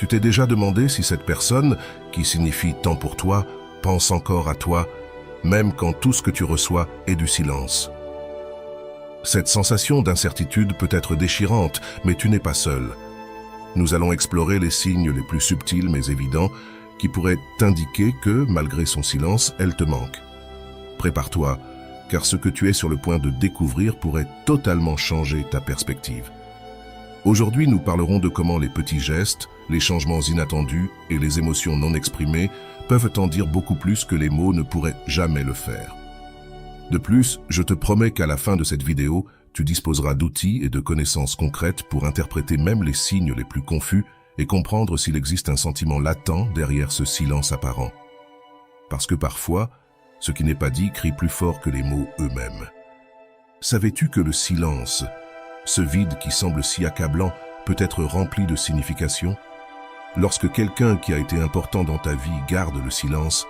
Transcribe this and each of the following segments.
Tu t'es déjà demandé si cette personne, qui signifie tant pour toi, pense encore à toi, même quand tout ce que tu reçois est du silence. Cette sensation d'incertitude peut être déchirante, mais tu n'es pas seul. Nous allons explorer les signes les plus subtils mais évidents qui pourraient t'indiquer que, malgré son silence, elle te manque. Prépare-toi, car ce que tu es sur le point de découvrir pourrait totalement changer ta perspective. Aujourd'hui, nous parlerons de comment les petits gestes, les changements inattendus et les émotions non exprimées peuvent en dire beaucoup plus que les mots ne pourraient jamais le faire. De plus, je te promets qu'à la fin de cette vidéo, tu disposeras d'outils et de connaissances concrètes pour interpréter même les signes les plus confus et comprendre s'il existe un sentiment latent derrière ce silence apparent. Parce que parfois, ce qui n'est pas dit crie plus fort que les mots eux-mêmes. Savais-tu que le silence, ce vide qui semble si accablant, peut être rempli de signification? Lorsque quelqu'un qui a été important dans ta vie garde le silence,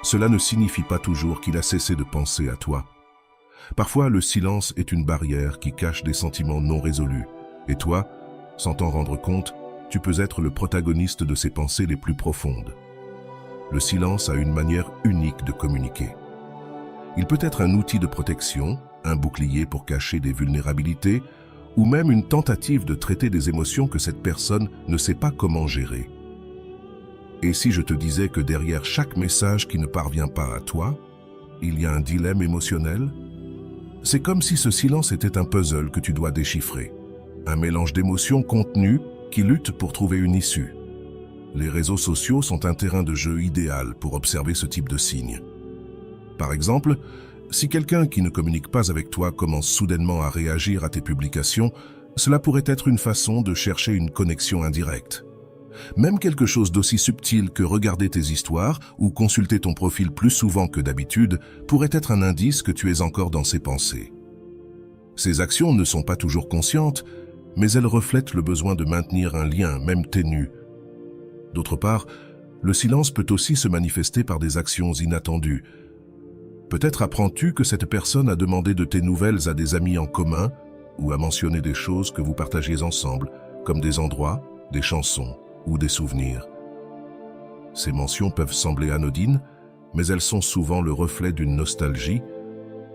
cela ne signifie pas toujours qu'il a cessé de penser à toi. Parfois, le silence est une barrière qui cache des sentiments non résolus. Et toi, sans t'en rendre compte, tu peux être le protagoniste de ces pensées les plus profondes. Le silence a une manière unique de communiquer. Il peut être un outil de protection, un bouclier pour cacher des vulnérabilités, ou même une tentative de traiter des émotions que cette personne ne sait pas comment gérer. Et si je te disais que derrière chaque message qui ne parvient pas à toi, il y a un dilemme émotionnel? C'est comme si ce silence était un puzzle que tu dois déchiffrer, un mélange d'émotions contenues qui luttent pour trouver une issue. Les réseaux sociaux sont un terrain de jeu idéal pour observer ce type de signes. Par exemple, si quelqu'un qui ne communique pas avec toi commence soudainement à réagir à tes publications, cela pourrait être une façon de chercher une connexion indirecte. Même quelque chose d'aussi subtil que regarder tes histoires ou consulter ton profil plus souvent que d'habitude pourrait être un indice que tu es encore dans ses pensées. Ces actions ne sont pas toujours conscientes, mais elles reflètent le besoin de maintenir un lien, même ténu. D'autre part, le silence peut aussi se manifester par des actions inattendues. Peut-être apprends-tu que cette personne a demandé de tes nouvelles à des amis en commun ou a mentionné des choses que vous partagiez ensemble, comme des endroits, des chansons ou des souvenirs. Ces mentions peuvent sembler anodines, mais elles sont souvent le reflet d'une nostalgie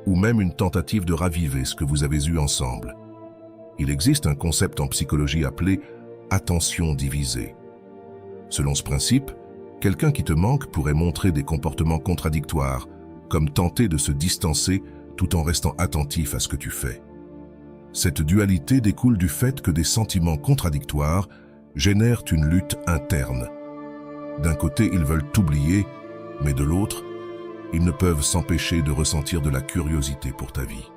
ou même une tentative de raviver ce que vous avez eu ensemble. Il existe un concept en psychologie appelé « attention divisée ». Selon ce principe, quelqu'un qui te manque pourrait montrer des comportements contradictoires, comme tenter de se distancer tout en restant attentif à ce que tu fais. Cette dualité découle du fait que des sentiments contradictoires génèrent une lutte interne. D'un côté, ils veulent t'oublier, mais de l'autre, ils ne peuvent s'empêcher de ressentir de la curiosité pour ta vie.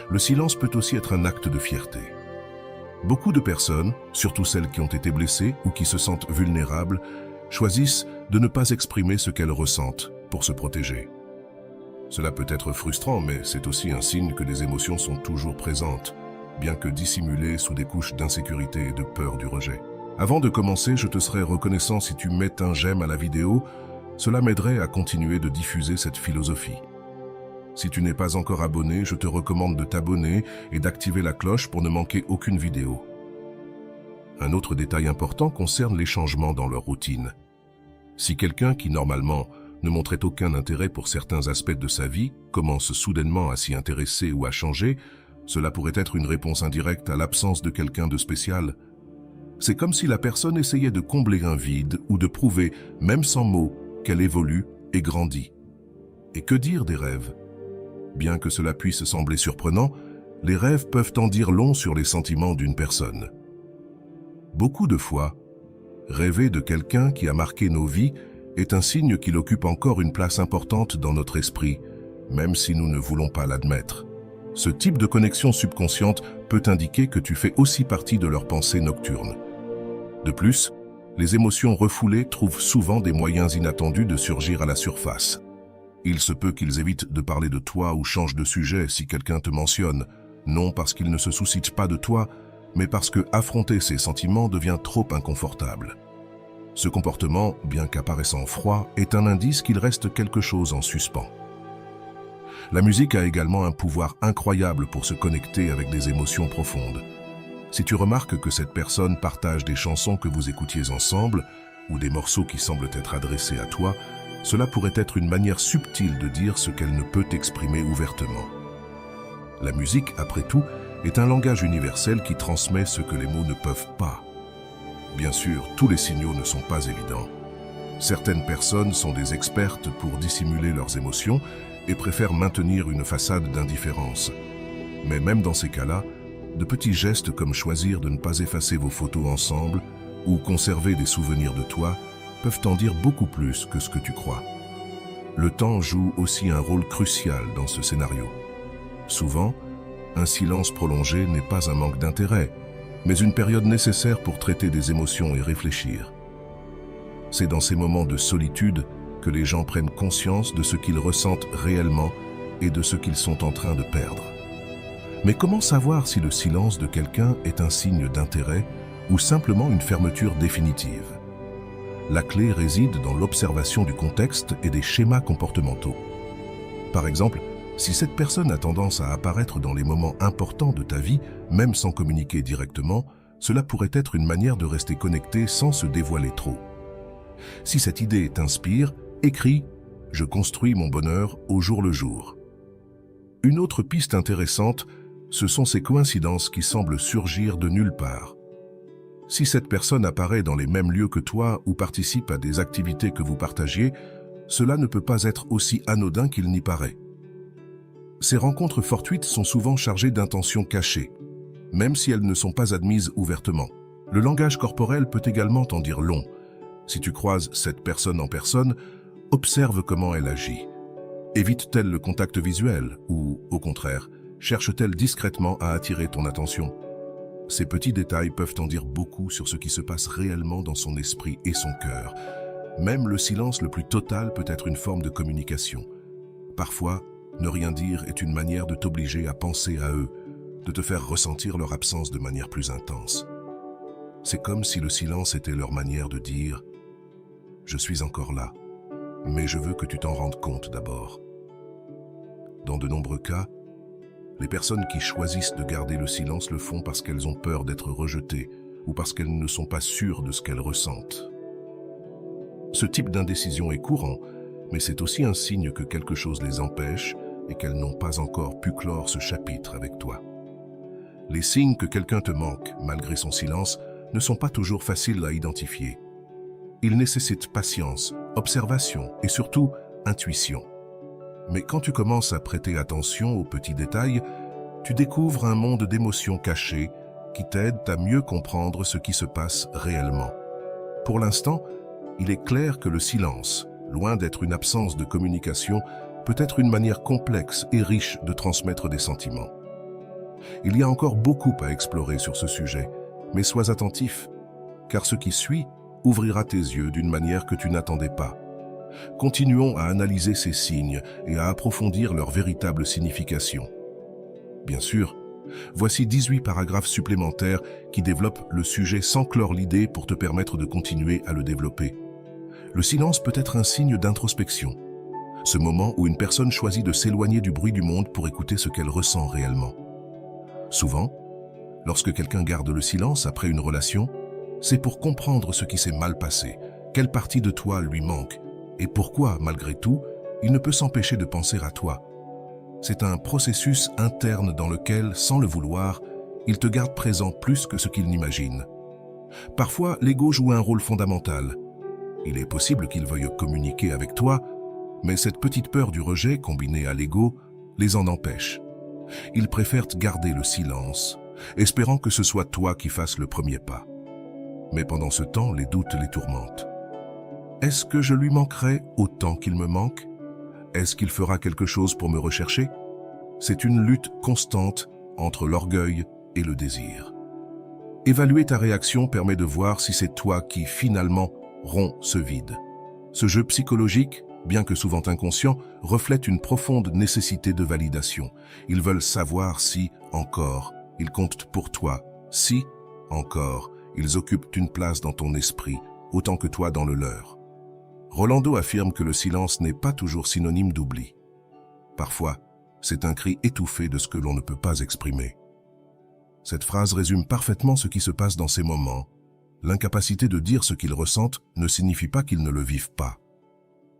Le silence peut aussi être un acte de fierté. Beaucoup de personnes, surtout celles qui ont été blessées ou qui se sentent vulnérables, choisissent de ne pas exprimer ce qu'elles ressentent pour se protéger. Cela peut être frustrant, mais c'est aussi un signe que les émotions sont toujours présentes, bien que dissimulées sous des couches d'insécurité et de peur du rejet. Avant de commencer, je te serais reconnaissant si tu mets un j'aime à la vidéo, cela m'aiderait à continuer de diffuser cette philosophie. Si tu n'es pas encore abonné, je te recommande de t'abonner et d'activer la cloche pour ne manquer aucune vidéo. Un autre détail important concerne les changements dans leur routine. Si quelqu'un qui, normalement, ne montrait aucun intérêt pour certains aspects de sa vie commence soudainement à s'y intéresser ou à changer, cela pourrait être une réponse indirecte à l'absence de quelqu'un de spécial. C'est comme si la personne essayait de combler un vide ou de prouver, même sans mots, qu'elle évolue et grandit. Et que dire des rêves? Bien que cela puisse sembler surprenant, les rêves peuvent en dire long sur les sentiments d'une personne. Beaucoup de fois, rêver de quelqu'un qui a marqué nos vies est un signe qu'il occupe encore une place importante dans notre esprit, même si nous ne voulons pas l'admettre. Ce type de connexion subconsciente peut indiquer que tu fais aussi partie de leurs pensées nocturnes. De plus, les émotions refoulées trouvent souvent des moyens inattendus de surgir à la surface. Il se peut qu'ils évitent de parler de toi ou changent de sujet si quelqu'un te mentionne, non parce qu'ils ne se soucient pas de toi, mais parce que affronter ces sentiments devient trop inconfortable. Ce comportement, bien qu'apparaissant froid, est un indice qu'il reste quelque chose en suspens. La musique a également un pouvoir incroyable pour se connecter avec des émotions profondes. Si tu remarques que cette personne partage des chansons que vous écoutiez ensemble, ou des morceaux qui semblent être adressés à toi, cela pourrait être une manière subtile de dire ce qu'elle ne peut exprimer ouvertement. La musique, après tout, est un langage universel qui transmet ce que les mots ne peuvent pas. Bien sûr, tous les signaux ne sont pas évidents. Certaines personnes sont des expertes pour dissimuler leurs émotions et préfèrent maintenir une façade d'indifférence. Mais même dans ces cas-là, de petits gestes comme choisir de ne pas effacer vos photos ensemble ou conserver des souvenirs de toi peuvent en dire beaucoup plus que ce que tu crois. Le temps joue aussi un rôle crucial dans ce scénario. Souvent, un silence prolongé n'est pas un manque d'intérêt, mais une période nécessaire pour traiter des émotions et réfléchir. C'est dans ces moments de solitude que les gens prennent conscience de ce qu'ils ressentent réellement et de ce qu'ils sont en train de perdre. Mais comment savoir si le silence de quelqu'un est un signe d'intérêt ou simplement une fermeture définitive? La clé réside dans l'observation du contexte et des schémas comportementaux. Par exemple, si cette personne a tendance à apparaître dans les moments importants de ta vie, même sans communiquer directement, cela pourrait être une manière de rester connecté sans se dévoiler trop. Si cette idée t'inspire, écris « Je construis mon bonheur au jour le jour ». Une autre piste intéressante, ce sont ces coïncidences qui semblent surgir de nulle part. Si cette personne apparaît dans les mêmes lieux que toi ou participe à des activités que vous partagiez, cela ne peut pas être aussi anodin qu'il n'y paraît. Ces rencontres fortuites sont souvent chargées d'intentions cachées, même si elles ne sont pas admises ouvertement. Le langage corporel peut également t'en dire long. Si tu croises cette personne en personne, observe comment elle agit. Évite-t-elle le contact visuel ou, au contraire, cherche-t-elle discrètement à attirer ton attention? Ces petits détails peuvent en dire beaucoup sur ce qui se passe réellement dans son esprit et son cœur. Même le silence le plus total peut être une forme de communication. Parfois, ne rien dire est une manière de t'obliger à penser à eux, de te faire ressentir leur absence de manière plus intense. C'est comme si le silence était leur manière de dire « Je suis encore là, mais je veux que tu t'en rendes compte d'abord ». Dans de nombreux cas, les personnes qui choisissent de garder le silence le font parce qu'elles ont peur d'être rejetées ou parce qu'elles ne sont pas sûres de ce qu'elles ressentent. Ce type d'indécision est courant, mais c'est aussi un signe que quelque chose les empêche et qu'elles n'ont pas encore pu clore ce chapitre avec toi. Les signes que quelqu'un te manque, malgré son silence, ne sont pas toujours faciles à identifier. Ils nécessitent patience, observation et surtout intuition. Mais quand tu commences à prêter attention aux petits détails, tu découvres un monde d'émotions cachées qui t'aident à mieux comprendre ce qui se passe réellement. Pour l'instant, il est clair que le silence, loin d'être une absence de communication, peut être une manière complexe et riche de transmettre des sentiments. Il y a encore beaucoup à explorer sur ce sujet, mais sois attentif, car ce qui suit ouvrira tes yeux d'une manière que tu n'attendais pas. Continuons à analyser ces signes et à approfondir leur véritable signification. Bien sûr, voici 18 paragraphes supplémentaires qui développent le sujet sans clore l'idée pour te permettre de continuer à le développer. Le silence peut être un signe d'introspection, ce moment où une personne choisit de s'éloigner du bruit du monde pour écouter ce qu'elle ressent réellement. Souvent, lorsque quelqu'un garde le silence après une relation, c'est pour comprendre ce qui s'est mal passé, quelle partie de toi lui manque, et pourquoi, malgré tout, il ne peut s'empêcher de penser à toi. C'est un processus interne dans lequel, sans le vouloir, il te garde présent plus que ce qu'il n'imagine. Parfois, l'ego joue un rôle fondamental. Il est possible qu'il veuille communiquer avec toi, mais cette petite peur du rejet, combinée à l'ego, les en empêche. Ils préfèrent garder le silence, espérant que ce soit toi qui fasses le premier pas. Mais pendant ce temps, les doutes les tourmentent. Est-ce que je lui manquerai autant qu'il me manque? Est-ce qu'il fera quelque chose pour me rechercher? C'est une lutte constante entre l'orgueil et le désir. Évaluer ta réaction permet de voir si c'est toi qui, finalement, rompt ce vide. Ce jeu psychologique, bien que souvent inconscient, reflète une profonde nécessité de validation. Ils veulent savoir si, encore, ils comptent pour toi, si, encore, ils occupent une place dans ton esprit, autant que toi dans le leur. Rolando affirme que le silence n'est pas toujours synonyme d'oubli. Parfois, c'est un cri étouffé de ce que l'on ne peut pas exprimer. Cette phrase résume parfaitement ce qui se passe dans ces moments. L'incapacité de dire ce qu'ils ressentent ne signifie pas qu'ils ne le vivent pas.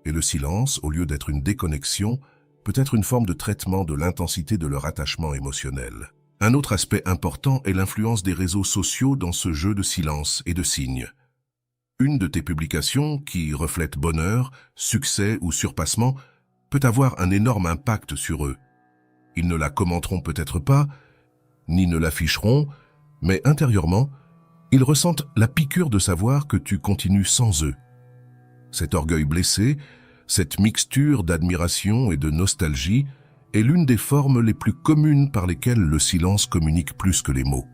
Et le silence, au lieu d'être une déconnexion, peut être une forme de traitement de l'intensité de leur attachement émotionnel. Un autre aspect important est l'influence des réseaux sociaux dans ce jeu de silence et de signes. Une de tes publications, qui reflète bonheur, succès ou surpassement, peut avoir un énorme impact sur eux. Ils ne la commenteront peut-être pas, ni ne l'afficheront, mais intérieurement, ils ressentent la piqûre de savoir que tu continues sans eux. Cet orgueil blessé, cette mixture d'admiration et de nostalgie est l'une des formes les plus communes par lesquelles le silence communique plus que les mots.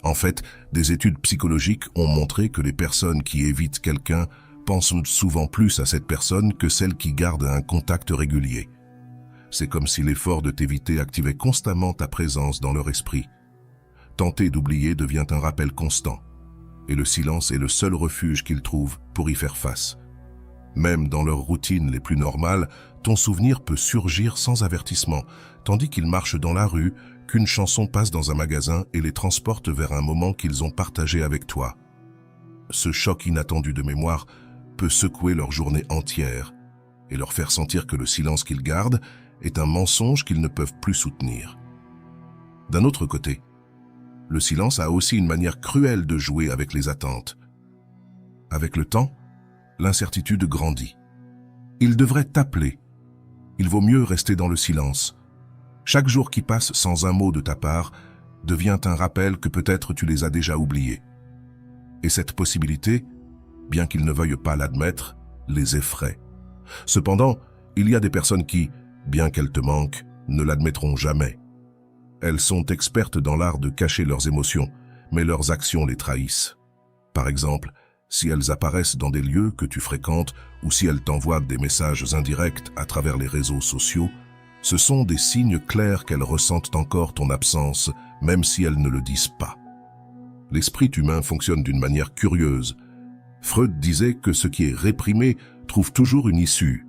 En fait, des études psychologiques ont montré que les personnes qui évitent quelqu'un pensent souvent plus à cette personne que celles qui gardent un contact régulier. C'est comme si l'effort de t'éviter activait constamment ta présence dans leur esprit. Tenter d'oublier devient un rappel constant, et le silence est le seul refuge qu'ils trouvent pour y faire face. Même dans leurs routines les plus normales, ton souvenir peut surgir sans avertissement, tandis qu'ils marchent dans la rue, qu'une chanson passe dans un magasin et les transporte vers un moment qu'ils ont partagé avec toi. Ce choc inattendu de mémoire peut secouer leur journée entière et leur faire sentir que le silence qu'ils gardent est un mensonge qu'ils ne peuvent plus soutenir. D'un autre côté, le silence a aussi une manière cruelle de jouer avec les attentes. Avec le temps, l'incertitude grandit. Ils devraient t'appeler. Il vaut mieux rester dans le silence. Chaque jour qui passe sans un mot de ta part devient un rappel que peut-être tu les as déjà oubliés. Et cette possibilité, bien qu'ils ne veuillent pas l'admettre, les effraie. Cependant, il y a des personnes qui, bien qu'elles te manquent, ne l'admettront jamais. Elles sont expertes dans l'art de cacher leurs émotions, mais leurs actions les trahissent. Par exemple, si elles apparaissent dans des lieux que tu fréquentes ou si elles t'envoient des messages indirects à travers les réseaux sociaux, ce sont des signes clairs qu'elles ressentent encore ton absence, même si elles ne le disent pas. L'esprit humain fonctionne d'une manière curieuse. Freud disait que ce qui est réprimé trouve toujours une issue.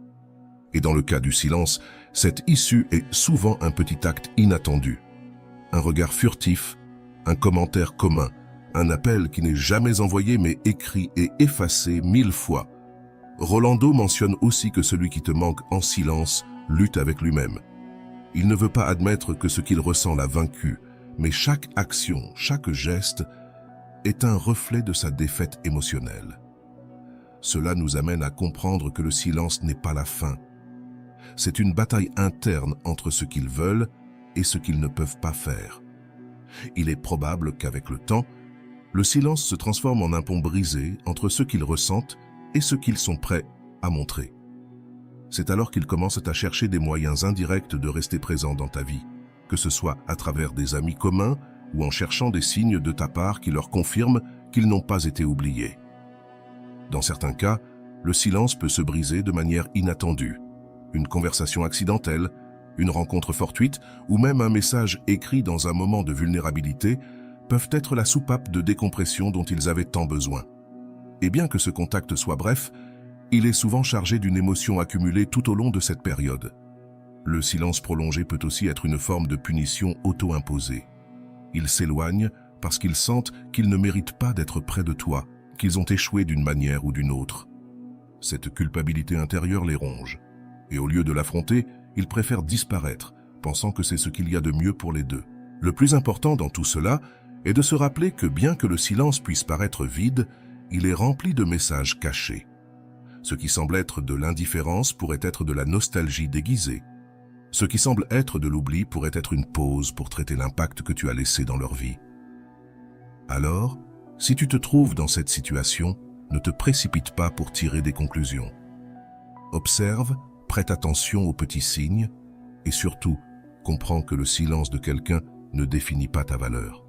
Et dans le cas du silence, cette issue est souvent un petit acte inattendu. Un regard furtif, un commentaire commun, un appel qui n'est jamais envoyé mais écrit et effacé 1000 fois. Rolando mentionne aussi que celui qui te manque en silence lutte avec lui-même. Il ne veut pas admettre que ce qu'il ressent l'a vaincu, mais chaque action, chaque geste est un reflet de sa défaite émotionnelle. Cela nous amène à comprendre que le silence n'est pas la fin. C'est une bataille interne entre ce qu'ils veulent et ce qu'ils ne peuvent pas faire. Il est probable qu'avec le temps, le silence se transforme en un pont brisé entre ce qu'ils ressentent et ce qu'ils sont prêts à montrer. C'est alors qu'ils commencent à chercher des moyens indirects de rester présents dans ta vie, que ce soit à travers des amis communs ou en cherchant des signes de ta part qui leur confirment qu'ils n'ont pas été oubliés. Dans certains cas, le silence peut se briser de manière inattendue. Une conversation accidentelle, une rencontre fortuite ou même un message écrit dans un moment de vulnérabilité peuvent être la soupape de décompression dont ils avaient tant besoin. Et bien que ce contact soit bref, il est souvent chargé d'une émotion accumulée tout au long de cette période. Le silence prolongé peut aussi être une forme de punition auto-imposée. Ils s'éloignent parce qu'ils sentent qu'ils ne méritent pas d'être près de toi, qu'ils ont échoué d'une manière ou d'une autre. Cette culpabilité intérieure les ronge. Et au lieu de l'affronter, ils préfèrent disparaître, pensant que c'est ce qu'il y a de mieux pour les deux. Le plus important dans tout cela est de se rappeler que bien que le silence puisse paraître vide, il est rempli de messages cachés. Ce qui semble être de l'indifférence pourrait être de la nostalgie déguisée. Ce qui semble être de l'oubli pourrait être une pause pour traiter l'impact que tu as laissé dans leur vie. Alors, si tu te trouves dans cette situation, ne te précipite pas pour tirer des conclusions. Observe, prête attention aux petits signes et surtout, comprends que le silence de quelqu'un ne définit pas ta valeur.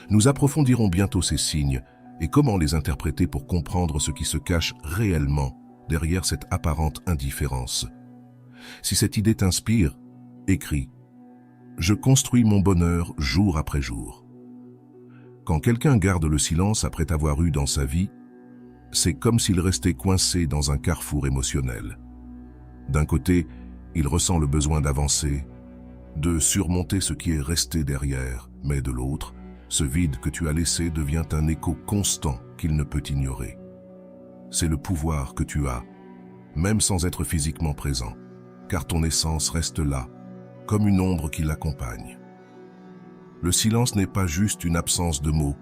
Nous approfondirons bientôt ces signes et comment les interpréter pour comprendre ce qui se cache réellement derrière cette apparente indifférence. Si cette idée t'inspire, écris « Je construis mon bonheur jour après jour ». Quand quelqu'un garde le silence après t'avoir eu dans sa vie, c'est comme s'il restait coincé dans un carrefour émotionnel. D'un côté, il ressent le besoin d'avancer, de surmonter ce qui est resté derrière, mais de l'autre, Ce vide que tu as laissé devient un écho constant qu'il ne peut ignorer. C'est le pouvoir que tu as, même sans être physiquement présent, car ton essence reste là, comme une ombre qui l'accompagne. Le silence n'est pas juste une absence de mots,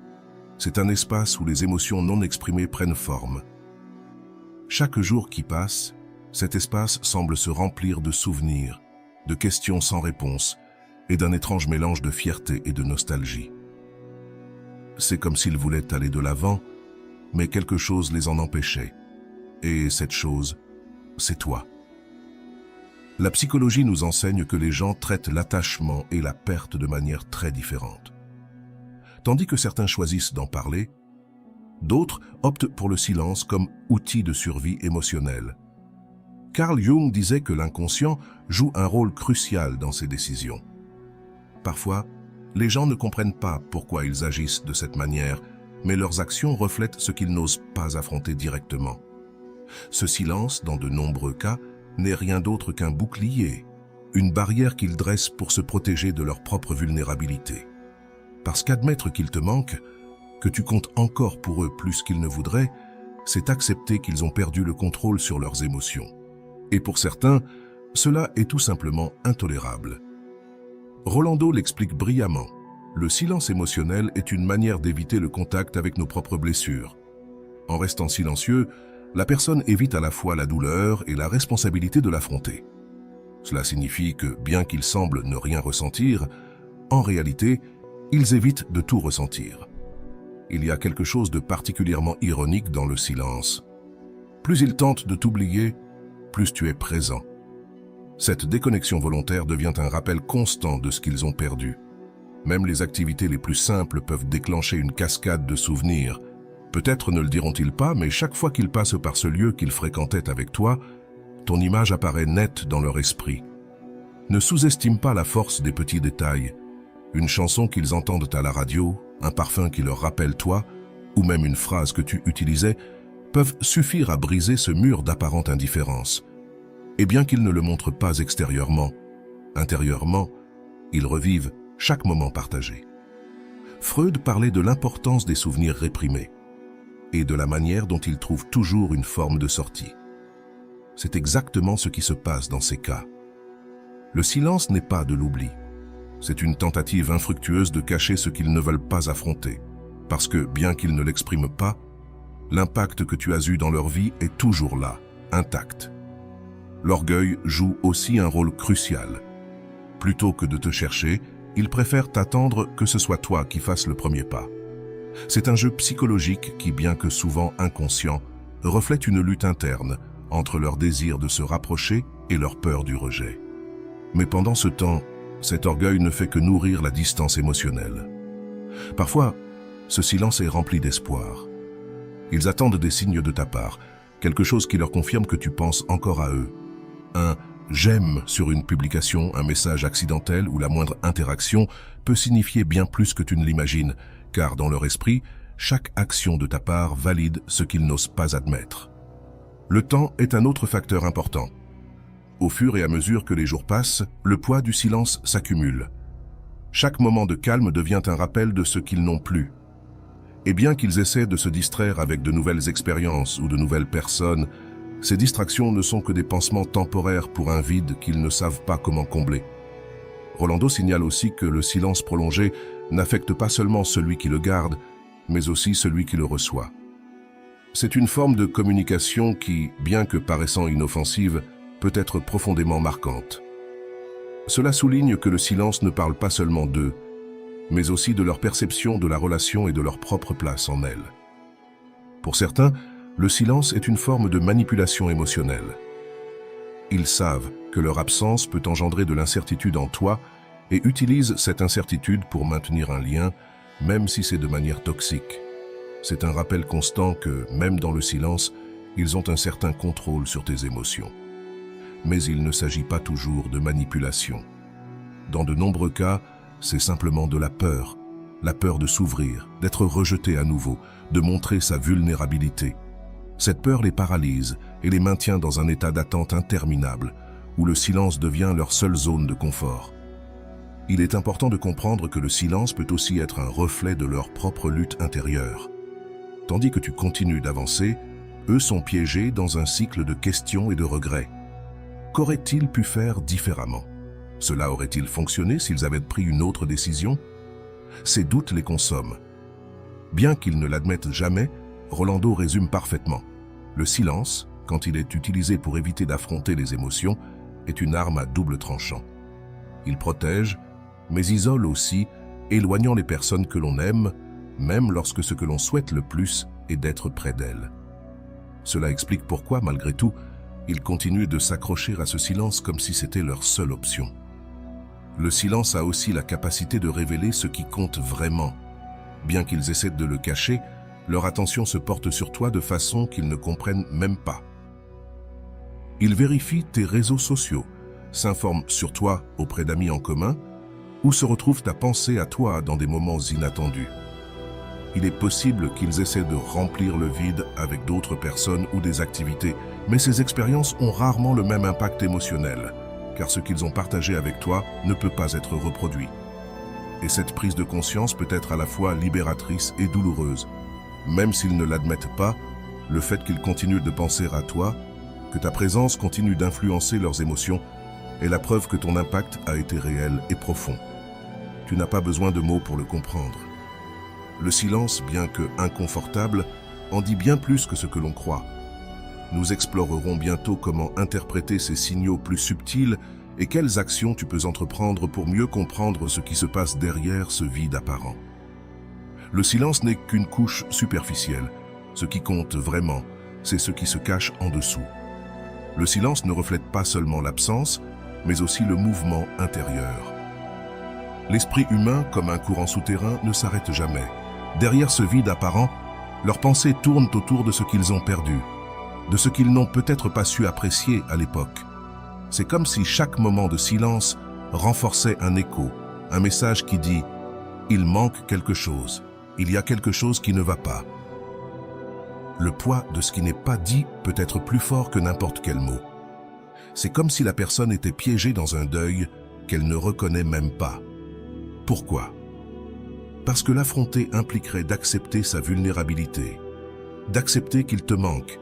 c'est un espace où les émotions non exprimées prennent forme. Chaque jour qui passe, cet espace semble se remplir de souvenirs, de questions sans réponse et d'un étrange mélange de fierté et de nostalgie. C'est comme s'ils voulaient aller de l'avant, mais quelque chose les en empêchait. Et cette chose, c'est toi. La psychologie nous enseigne que les gens traitent l'attachement et la perte de manière très différente. Tandis que certains choisissent d'en parler, d'autres optent pour le silence comme outil de survie émotionnelle. Carl Jung disait que l'inconscient joue un rôle crucial dans ces décisions. Parfois, les gens ne comprennent pas pourquoi ils agissent de cette manière, mais leurs actions reflètent ce qu'ils n'osent pas affronter directement. Ce silence, dans de nombreux cas, n'est rien d'autre qu'un bouclier, une barrière qu'ils dressent pour se protéger de leur propre vulnérabilité. Parce qu'admettre qu'il te manque, que tu comptes encore pour eux plus qu'ils ne voudraient, c'est accepter qu'ils ont perdu le contrôle sur leurs émotions. Et pour certains, cela est tout simplement intolérable. Rolando l'explique brillamment. Le silence émotionnel est une manière d'éviter le contact avec nos propres blessures. En restant silencieux, la personne évite à la fois la douleur et la responsabilité de l'affronter. Cela signifie que, bien qu'ils semblent ne rien ressentir, en réalité, ils évitent de tout ressentir. Il y a quelque chose de particulièrement ironique dans le silence. Plus ils tentent de t'oublier, plus tu es présent. Cette déconnexion volontaire devient un rappel constant de ce qu'ils ont perdu. Même les activités les plus simples peuvent déclencher une cascade de souvenirs. Peut-être ne le diront-ils pas, mais chaque fois qu'ils passent par ce lieu qu'ils fréquentaient avec toi, ton image apparaît nette dans leur esprit. Ne sous-estime pas la force des petits détails. Une chanson qu'ils entendent à la radio, un parfum qui leur rappelle toi, ou même une phrase que tu utilisais, peuvent suffire à briser ce mur d'apparente indifférence. Et bien qu'ils ne le montrent pas extérieurement, intérieurement, ils revivent chaque moment partagé. Freud parlait de l'importance des souvenirs réprimés et de la manière dont ils trouvent toujours une forme de sortie. C'est exactement ce qui se passe dans ces cas. Le silence n'est pas de l'oubli. C'est une tentative infructueuse de cacher ce qu'ils ne veulent pas affronter, parce que, bien qu'ils ne l'expriment pas, l'impact que tu as eu dans leur vie est toujours là, intact. L'orgueil joue aussi un rôle crucial. Plutôt que de te chercher, ils préfèrent t'attendre que ce soit toi qui fasses le premier pas. C'est un jeu psychologique qui, bien que souvent inconscient, reflète une lutte interne entre leur désir de se rapprocher et leur peur du rejet. Mais pendant ce temps, cet orgueil ne fait que nourrir la distance émotionnelle. Parfois, ce silence est rempli d'espoir. Ils attendent des signes de ta part, quelque chose qui leur confirme que tu penses encore à eux. Un « j'aime » sur une publication, un message accidentel ou la moindre interaction peut signifier bien plus que tu ne l'imagines, car dans leur esprit, chaque action de ta part valide ce qu'ils n'osent pas admettre. Le temps est un autre facteur important. Au fur et à mesure que les jours passent, le poids du silence s'accumule. Chaque moment de calme devient un rappel de ce qu'ils n'ont plus. Et bien qu'ils essaient de se distraire avec de nouvelles expériences ou de nouvelles personnes, ces distractions ne sont que des pansements temporaires pour un vide qu'ils ne savent pas comment combler. Rolando signale aussi que le silence prolongé n'affecte pas seulement celui qui le garde, mais aussi celui qui le reçoit. C'est une forme de communication qui, bien que paraissant inoffensive, peut être profondément marquante. Cela souligne que le silence ne parle pas seulement d'eux, mais aussi de leur perception de la relation et de leur propre place en elle. Pour certains, le silence est une forme de manipulation émotionnelle. Ils savent que leur absence peut engendrer de l'incertitude en toi et utilisent cette incertitude pour maintenir un lien, même si c'est de manière toxique. C'est un rappel constant que, même dans le silence, ils ont un certain contrôle sur tes émotions. Mais il ne s'agit pas toujours de manipulation. Dans de nombreux cas, c'est simplement de la peur de s'ouvrir, d'être rejeté à nouveau, de montrer sa vulnérabilité. Cette peur les paralyse et les maintient dans un état d'attente interminable, où le silence devient leur seule zone de confort. Il est important de comprendre que le silence peut aussi être un reflet de leur propre lutte intérieure. Tandis que tu continues d'avancer, eux sont piégés dans un cycle de questions et de regrets. Qu'auraient-ils pu faire différemment? Cela aurait-il fonctionné s'ils avaient pris une autre décision? Ces doutes les consomment. Bien qu'ils ne l'admettent jamais, Rolando résume parfaitement. Le silence, quand il est utilisé pour éviter d'affronter les émotions, est une arme à double tranchant. Il protège, mais isole aussi, éloignant les personnes que l'on aime, même lorsque ce que l'on souhaite le plus est d'être près d'elles. Cela explique pourquoi, malgré tout, ils continuent de s'accrocher à ce silence comme si c'était leur seule option. Le silence a aussi la capacité de révéler ce qui compte vraiment. Bien qu'ils essaient de le cacher, leur attention se porte sur toi de façon qu'ils ne comprennent même pas. Ils vérifient tes réseaux sociaux, s'informent sur toi auprès d'amis en commun, ou se retrouvent à penser à toi dans des moments inattendus. Il est possible qu'ils essaient de remplir le vide avec d'autres personnes ou des activités, mais ces expériences ont rarement le même impact émotionnel, car ce qu'ils ont partagé avec toi ne peut pas être reproduit. Et cette prise de conscience peut être à la fois libératrice et douloureuse. Même s'ils ne l'admettent pas, le fait qu'ils continuent de penser à toi, que ta présence continue d'influencer leurs émotions, est la preuve que ton impact a été réel et profond. Tu n'as pas besoin de mots pour le comprendre. Le silence, bien que inconfortable, en dit bien plus que ce que l'on croit. Nous explorerons bientôt comment interpréter ces signaux plus subtils et quelles actions tu peux entreprendre pour mieux comprendre ce qui se passe derrière ce vide apparent. Le silence n'est qu'une couche superficielle. Ce qui compte vraiment, c'est ce qui se cache en dessous. Le silence ne reflète pas seulement l'absence, mais aussi le mouvement intérieur. L'esprit humain, comme un courant souterrain, ne s'arrête jamais. Derrière ce vide apparent, leurs pensées tournent autour de ce qu'ils ont perdu, de ce qu'ils n'ont peut-être pas su apprécier à l'époque. C'est comme si chaque moment de silence renforçait un écho, un message qui dit « Il manque quelque chose, il y a quelque chose qui ne va pas ». Le poids de ce qui n'est pas dit peut être plus fort que n'importe quel mot. C'est comme si la personne était piégée dans un deuil qu'elle ne reconnaît même pas. Pourquoi? Parce que l'affronter impliquerait d'accepter sa vulnérabilité, d'accepter qu'il te manque,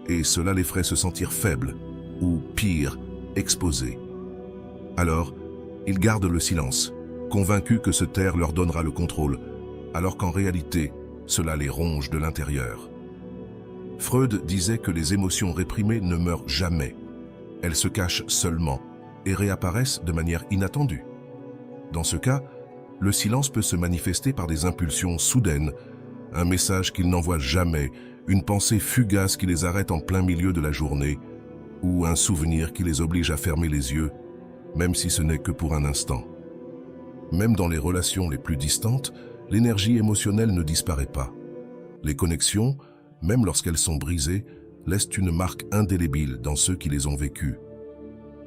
et cela les ferait se sentir faibles, ou pire, exposés. Alors, ils gardent le silence, convaincus que se taire leur donnera le contrôle, alors qu'en réalité, cela les ronge de l'intérieur. Freud disait que les émotions réprimées ne meurent jamais. Elles se cachent seulement et réapparaissent de manière inattendue. Dans ce cas, le silence peut se manifester par des impulsions soudaines, un message qu'ils n'envoient jamais, une pensée fugace qui les arrête en plein milieu de la journée, ou un souvenir qui les oblige à fermer les yeux, même si ce n'est que pour un instant. Même dans les relations les plus distantes, l'énergie émotionnelle ne disparaît pas. Les connexions, même lorsqu'elles sont brisées, laissent une marque indélébile dans ceux qui les ont vécues.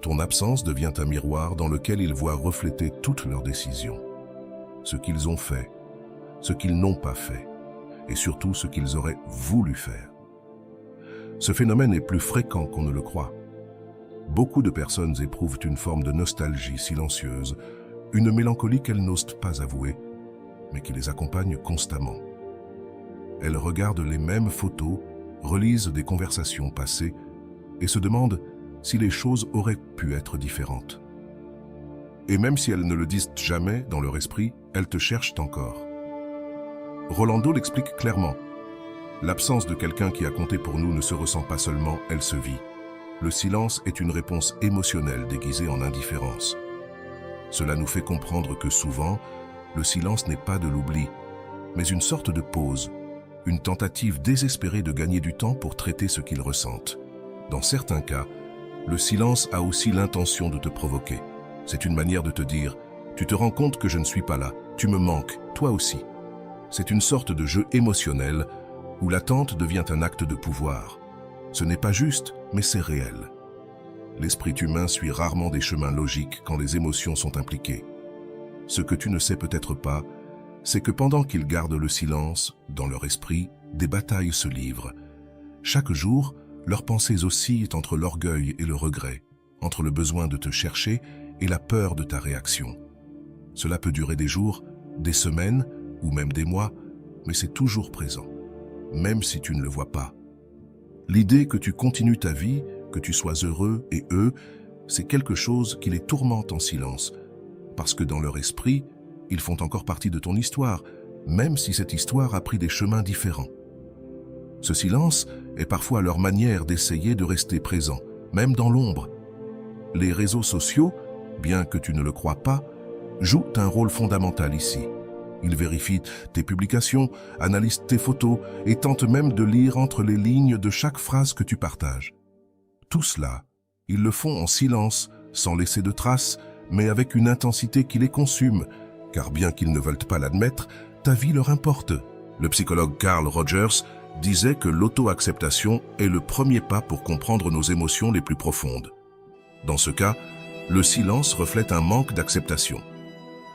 Ton absence devient un miroir dans lequel ils voient refléter toutes leurs décisions. Ce qu'ils ont fait, ce qu'ils n'ont pas fait, et surtout ce qu'ils auraient voulu faire. Ce phénomène est plus fréquent qu'on ne le croit. Beaucoup de personnes éprouvent une forme de nostalgie silencieuse, une mélancolie qu'elles n'osent pas avouer, mais qui les accompagne constamment. Elles regardent les mêmes photos, relisent des conversations passées et se demandent si les choses auraient pu être différentes. Et même si elles ne le disent jamais dans leur esprit, elles te cherchent encore. Rolando l'explique clairement. L'absence de quelqu'un qui a compté pour nous ne se ressent pas seulement, elle se vit. Le silence est une réponse émotionnelle déguisée en indifférence. Cela nous fait comprendre que souvent, le silence n'est pas de l'oubli, mais une sorte de pause, une tentative désespérée de gagner du temps pour traiter ce qu'ils ressentent. Dans certains cas, le silence a aussi l'intention de te provoquer. C'est une manière de te dire « Tu te rends compte que je ne suis pas là, tu me manques, toi aussi ». C'est une sorte de jeu émotionnel où l'attente devient un acte de pouvoir. Ce n'est pas juste, mais c'est réel. L'esprit humain suit rarement des chemins logiques quand les émotions sont impliquées. Ce que tu ne sais peut-être pas, c'est que pendant qu'ils gardent le silence, dans leur esprit, des batailles se livrent. Chaque jour, leurs pensées oscillent entre l'orgueil et le regret, entre le besoin de te chercher et la peur de ta réaction. Cela peut durer des jours, des semaines ou même des mois, mais c'est toujours présent, même si tu ne le vois pas. L'idée que tu continues ta vie, que tu sois heureux et eux, c'est quelque chose qui les tourmente en silence, parce que dans leur esprit, ils font encore partie de ton histoire, même si cette histoire a pris des chemins différents. Ce silence est parfois leur manière d'essayer de rester présent, même dans l'ombre. Les réseaux sociaux, bien que tu ne le crois pas, jouent un rôle fondamental ici. Ils vérifient tes publications, analysent tes photos et tentent même de lire entre les lignes de chaque phrase que tu partages. Tout cela, ils le font en silence, sans laisser de traces, mais avec une intensité qui les consume, car bien qu'ils ne veulent pas l'admettre, ta vie leur importe. Le psychologue Carl Rogers disait que l'auto-acceptation est le premier pas pour comprendre nos émotions les plus profondes. Dans ce cas, le silence reflète un manque d'acceptation.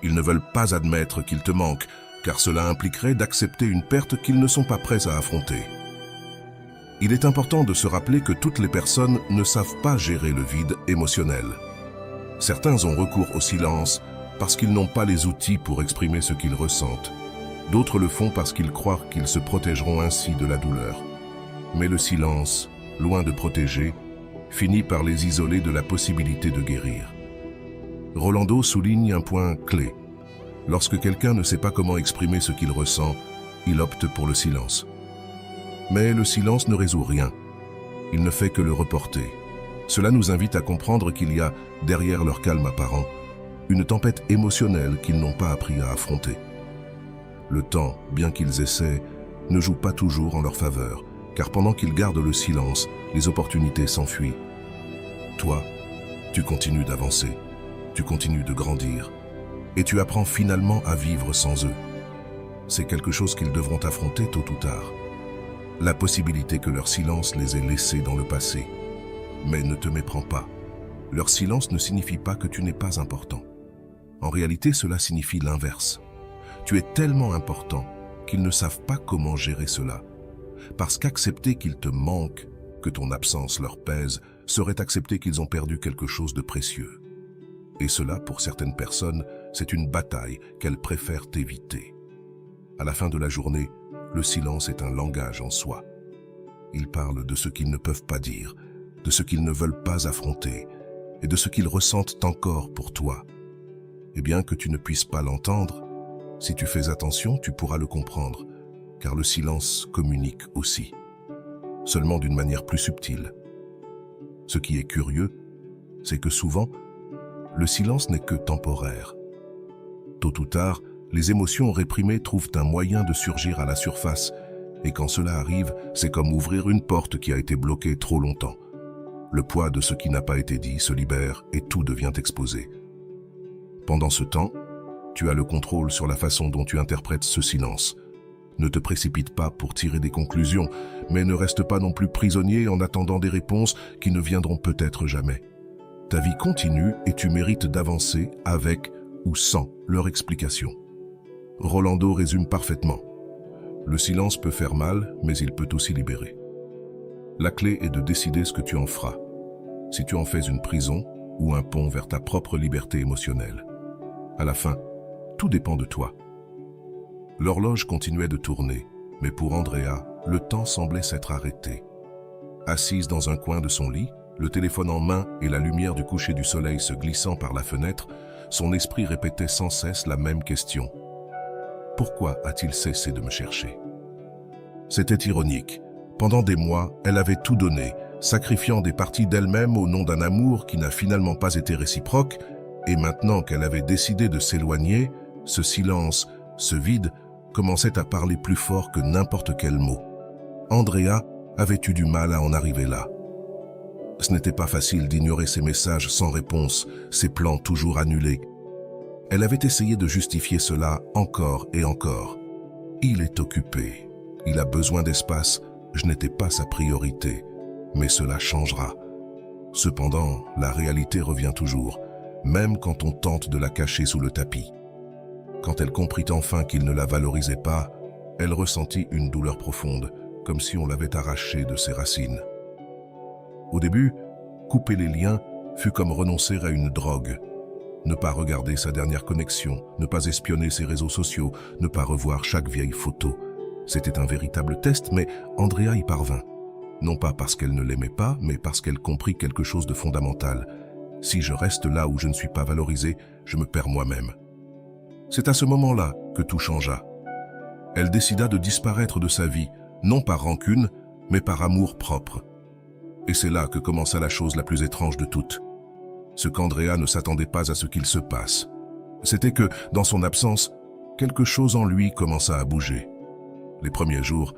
Ils ne veulent pas admettre qu'ils te manquent, car cela impliquerait d'accepter une perte qu'ils ne sont pas prêts à affronter. Il est important de se rappeler que toutes les personnes ne savent pas gérer le vide émotionnel. Certains ont recours au silence parce qu'ils n'ont pas les outils pour exprimer ce qu'ils ressentent. D'autres le font parce qu'ils croient qu'ils se protégeront ainsi de la douleur. Mais le silence, loin de protéger, finit par les isoler de la possibilité de guérir. Rolando souligne un point clé. Lorsque quelqu'un ne sait pas comment exprimer ce qu'il ressent, il opte pour le silence. Mais le silence ne résout rien. Il ne fait que le reporter. Cela nous invite à comprendre qu'il y a, derrière leur calme apparent, une tempête émotionnelle qu'ils n'ont pas appris à affronter. Le temps, bien qu'ils essaient, ne joue pas toujours en leur faveur, car pendant qu'ils gardent le silence, les opportunités s'enfuient. Toi, tu continues d'avancer, tu continues de grandir, et tu apprends finalement à vivre sans eux. C'est quelque chose qu'ils devront affronter tôt ou tard. La possibilité que leur silence les ait laissés dans le passé. Mais ne te méprends pas. Leur silence ne signifie pas que tu n'es pas important. En réalité, cela signifie l'inverse. Tu es tellement important qu'ils ne savent pas comment gérer cela. Parce qu'accepter qu'ils te manquent, que ton absence leur pèse, serait accepter qu'ils ont perdu quelque chose de précieux. Et cela, pour certaines personnes, c'est une bataille qu'elles préfèrent éviter. À la fin de la journée, le silence est un langage en soi. Ils parlent de ce qu'ils ne peuvent pas dire, de ce qu'ils ne veulent pas affronter, et de ce qu'ils ressentent encore pour toi. Et bien que tu ne puisses pas l'entendre, si tu fais attention, tu pourras le comprendre, car le silence communique aussi, seulement d'une manière plus subtile. Ce qui est curieux, c'est que souvent, le silence n'est que temporaire. Tôt ou tard, les émotions réprimées trouvent un moyen de surgir à la surface, et quand cela arrive, c'est comme ouvrir une porte qui a été bloquée trop longtemps. Le poids de ce qui n'a pas été dit se libère et tout devient exposé. Pendant ce temps, tu as le contrôle sur la façon dont tu interprètes ce silence. Ne te précipite pas pour tirer des conclusions, mais ne reste pas non plus prisonnier en attendant des réponses qui ne viendront peut-être jamais. Ta vie continue et tu mérites d'avancer avec ou sans leur explication. Rolando résume parfaitement. Le silence peut faire mal, mais il peut aussi libérer. La clé est de décider ce que tu en feras. Si tu en fais une prison ou un pont vers ta propre liberté émotionnelle. À la fin, tout dépend de toi. L'horloge continuait de tourner, mais pour Andrea, le temps semblait s'être arrêté. Assise dans un coin de son lit, le téléphone en main et la lumière du coucher du soleil se glissant par la fenêtre, son esprit répétait sans cesse la même question. Pourquoi a-t-il cessé de me chercher? C'était ironique. Pendant des mois, elle avait tout donné, sacrifiant des parties d'elle-même au nom d'un amour qui n'a finalement pas été réciproque, et maintenant qu'elle avait décidé de s'éloigner, ce silence, ce vide, commençait à parler plus fort que n'importe quel mot. Andrea avait eu du mal à en arriver là. Ce n'était pas facile d'ignorer ses messages sans réponse, ses plans toujours annulés. Elle avait essayé de justifier cela encore et encore. Il est occupé, il a besoin d'espace, je n'étais pas sa priorité, mais cela changera. Cependant, la réalité revient toujours, même quand on tente de la cacher sous le tapis. Quand elle comprit enfin qu'il ne la valorisait pas, elle ressentit une douleur profonde, comme si on l'avait arrachée de ses racines. Au début, couper les liens fut comme renoncer à une drogue. Ne pas regarder sa dernière connexion, ne pas espionner ses réseaux sociaux, ne pas revoir chaque vieille photo. C'était un véritable test, mais Andrea y parvint. Non pas parce qu'elle ne l'aimait pas, mais parce qu'elle comprit quelque chose de fondamental. Si je reste là où je ne suis pas valorisé, je me perds moi-même. C'est à ce moment-là que tout changea. Elle décida de disparaître de sa vie, non par rancune, mais par amour propre. Et c'est là que commença la chose la plus étrange de toutes. Ce qu'Andrea ne s'attendait pas à ce qu'il se passe. C'était que, dans son absence, quelque chose en lui commença à bouger. Les premiers jours,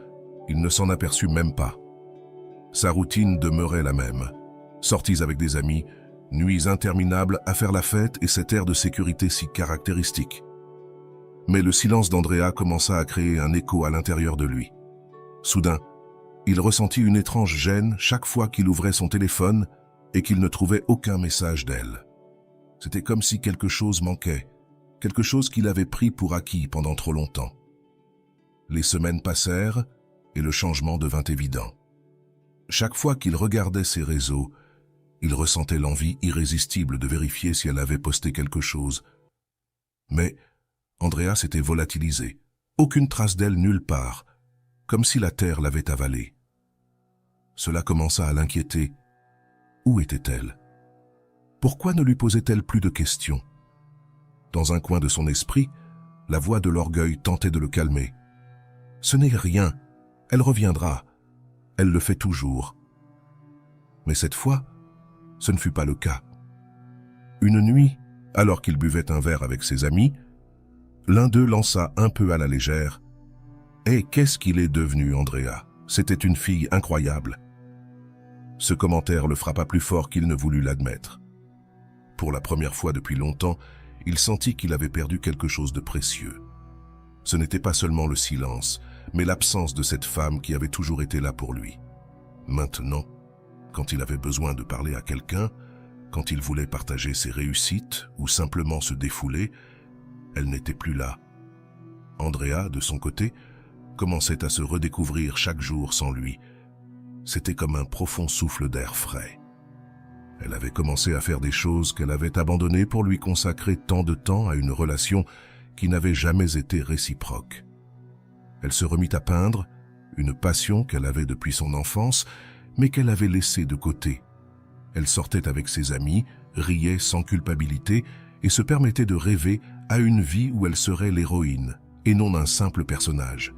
il ne s'en aperçut même pas. Sa routine demeurait la même. Sorties avec des amis, nuits interminables à faire la fête et cet air de sécurité si caractéristique. Mais le silence d'Andrea commença à créer un écho à l'intérieur de lui. Soudain, il ressentit une étrange gêne chaque fois qu'il ouvrait son téléphone et qu'il ne trouvait aucun message d'elle. C'était comme si quelque chose manquait, quelque chose qu'il avait pris pour acquis pendant trop longtemps. Les semaines passèrent et le changement devint évident. Chaque fois qu'il regardait ses réseaux, il ressentait l'envie irrésistible de vérifier si elle avait posté quelque chose. Mais Andrea s'était volatilisée, aucune trace d'elle nulle part, comme si la terre l'avait avalée. Cela commença à l'inquiéter. Où était-elle? Pourquoi ne lui posait-elle plus de questions? Dans un coin de son esprit, la voix de l'orgueil tentait de le calmer. Ce n'est rien, elle reviendra, elle le fait toujours. Mais cette fois, ce ne fut pas le cas. Une nuit, alors qu'il buvait un verre avec ses amis, l'un d'eux lança un peu à la légère « Eh, qu'est-ce qu'il est devenu, Andrea? C'était une fille incroyable. » Ce commentaire le frappa plus fort qu'il ne voulut l'admettre. Pour la première fois depuis longtemps, il sentit qu'il avait perdu quelque chose de précieux. Ce n'était pas seulement le silence, mais l'absence de cette femme qui avait toujours été là pour lui. Maintenant, quand il avait besoin de parler à quelqu'un, quand il voulait partager ses réussites ou simplement se défouler, elle n'était plus là. Andrea, de son côté, commençait à se redécouvrir chaque jour sans lui. C'était comme un profond souffle d'air frais. Elle avait commencé à faire des choses qu'elle avait abandonnées pour lui consacrer tant de temps à une relation qui n'avait jamais été réciproque. Elle se remit à peindre, une passion qu'elle avait depuis son enfance, mais qu'elle avait laissée de côté. Elle sortait avec ses amis, riait sans culpabilité et se permettait de rêver à une vie où elle serait l'héroïne, et non un simple personnage.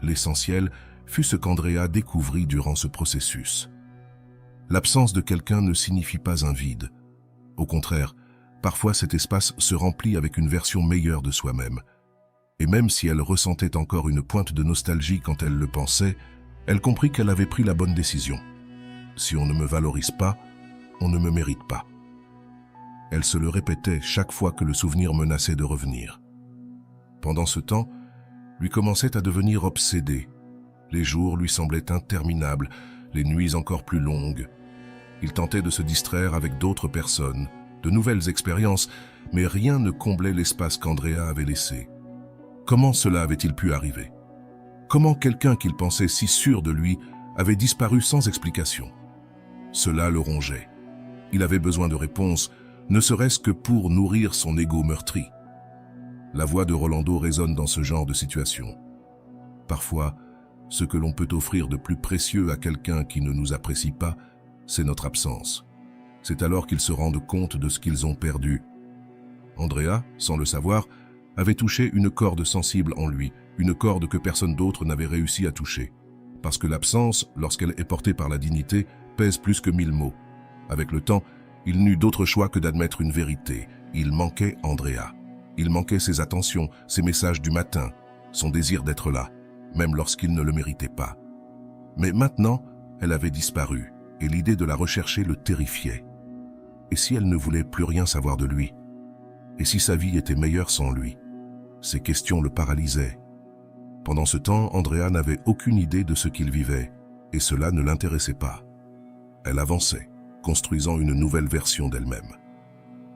L'essentiel fut ce qu'Andrea découvrit durant ce processus. L'absence de quelqu'un ne signifie pas un vide. Au contraire, parfois cet espace se remplit avec une version meilleure de soi-même. Et même si elle ressentait encore une pointe de nostalgie quand elle le pensait, elle comprit qu'elle avait pris la bonne décision. Si on ne me valorise pas, on ne me mérite pas. Elle se le répétait chaque fois que le souvenir menaçait de revenir. Pendant ce temps, lui commençait à devenir obsédé. Les jours lui semblaient interminables, les nuits encore plus longues. Il tentait de se distraire avec d'autres personnes, de nouvelles expériences, mais rien ne comblait l'espace qu'Andrea avait laissé. Comment cela avait-il pu arriver? Comment quelqu'un qu'il pensait si sûr de lui avait disparu sans explication? Cela le rongeait. Il avait besoin de réponses, ne serait-ce que pour nourrir son ego meurtri. La voix de Rolando résonne dans ce genre de situation. Parfois, ce que l'on peut offrir de plus précieux à quelqu'un qui ne nous apprécie pas, c'est notre absence. C'est alors qu'ils se rendent compte de ce qu'ils ont perdu. Andrea, sans le savoir, avait touché une corde sensible en lui, une corde que personne d'autre n'avait réussi à toucher. Parce que l'absence, lorsqu'elle est portée par la dignité, pèse plus que 1000 mots. Avec le temps, il n'eut d'autre choix que d'admettre une vérité. Il manquait Andrea. Il manquait ses attentions, ses messages du matin, son désir d'être là, même lorsqu'il ne le méritait pas. Mais maintenant, elle avait disparu, et l'idée de la rechercher le terrifiait. Et si elle ne voulait plus rien savoir de lui? Et si sa vie était meilleure sans lui? Ces questions le paralysaient. Pendant ce temps, Andrea n'avait aucune idée de ce qu'il vivait, et cela ne l'intéressait pas. Elle avançait, construisant une nouvelle version d'elle-même.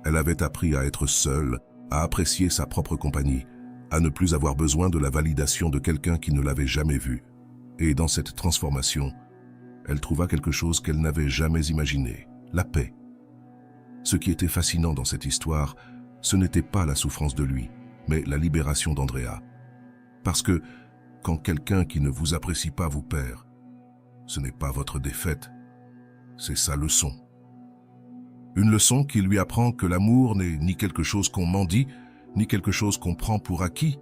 Elle avait appris à être seule, à apprécier sa propre compagnie, à ne plus avoir besoin de la validation de quelqu'un qui ne l'avait jamais vue. Et dans cette transformation, elle trouva quelque chose qu'elle n'avait jamais imaginé, la paix. Ce qui était fascinant dans cette histoire, ce n'était pas la souffrance de lui, mais la libération d'Andrea. Parce que, quand quelqu'un qui ne vous apprécie pas vous perd, ce n'est pas votre défaite, c'est sa leçon. Une leçon qui lui apprend que l'amour n'est ni quelque chose qu'on mendie, ni quelque chose qu'on prend pour acquis.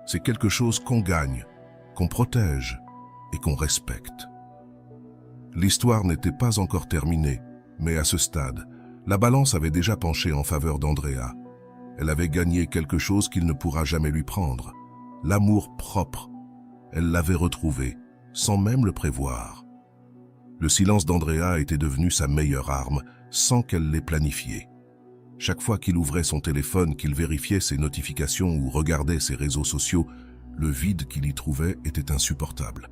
C'est quelque chose qu'on gagne, qu'on protège et qu'on respecte. L'histoire n'était pas encore terminée, mais à ce stade, la balance avait déjà penché en faveur d'Andrea. Elle avait gagné quelque chose qu'il ne pourra jamais lui prendre, l'amour propre. Elle l'avait retrouvé, sans même le prévoir. Le silence d'Andrea était devenu sa meilleure arme, sans qu'elle l'ait planifié. Chaque fois qu'il ouvrait son téléphone, qu'il vérifiait ses notifications ou regardait ses réseaux sociaux, le vide qu'il y trouvait était insupportable.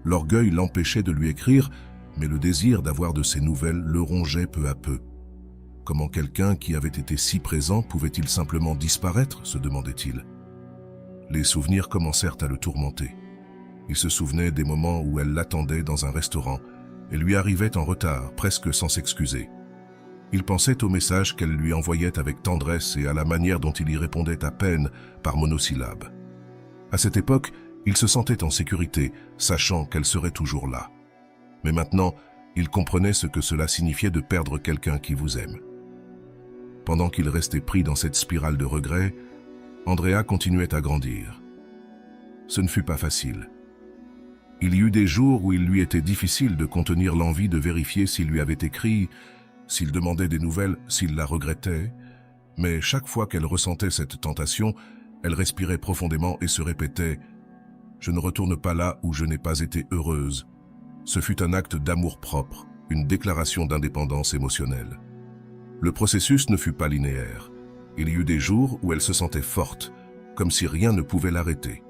L'orgueil l'empêchait de lui écrire, mais le désir d'avoir de ses nouvelles le rongeait peu à peu. Comment quelqu'un qui avait été si présent pouvait-il simplement disparaître, se demandait-il. Les souvenirs commencèrent à le tourmenter. Il se souvenait des moments où elle l'attendait dans un restaurant et lui arrivait en retard, presque sans s'excuser. Il pensait aux messages qu'elle lui envoyait avec tendresse et à la manière dont il y répondait à peine par monosyllabes. À cette époque, il se sentait en sécurité, sachant qu'elle serait toujours là. Mais maintenant, il comprenait ce que cela signifiait de perdre quelqu'un qui vous aime. Pendant qu'il restait pris dans cette spirale de regrets, Andrea continuait à grandir. Ce ne fut pas facile. Il y eut des jours où il lui était difficile de contenir l'envie de vérifier s'il lui avait écrit, s'il demandait des nouvelles, s'il la regrettait, mais chaque fois qu'elle ressentait cette tentation, elle respirait profondément et se répétait « Je ne retourne pas là où je n'ai pas été heureuse ». Ce fut un acte d'amour-propre, une déclaration d'indépendance émotionnelle. Le processus ne fut pas linéaire. Il y eut des jours où elle se sentait forte, comme si rien ne pouvait l'arrêter,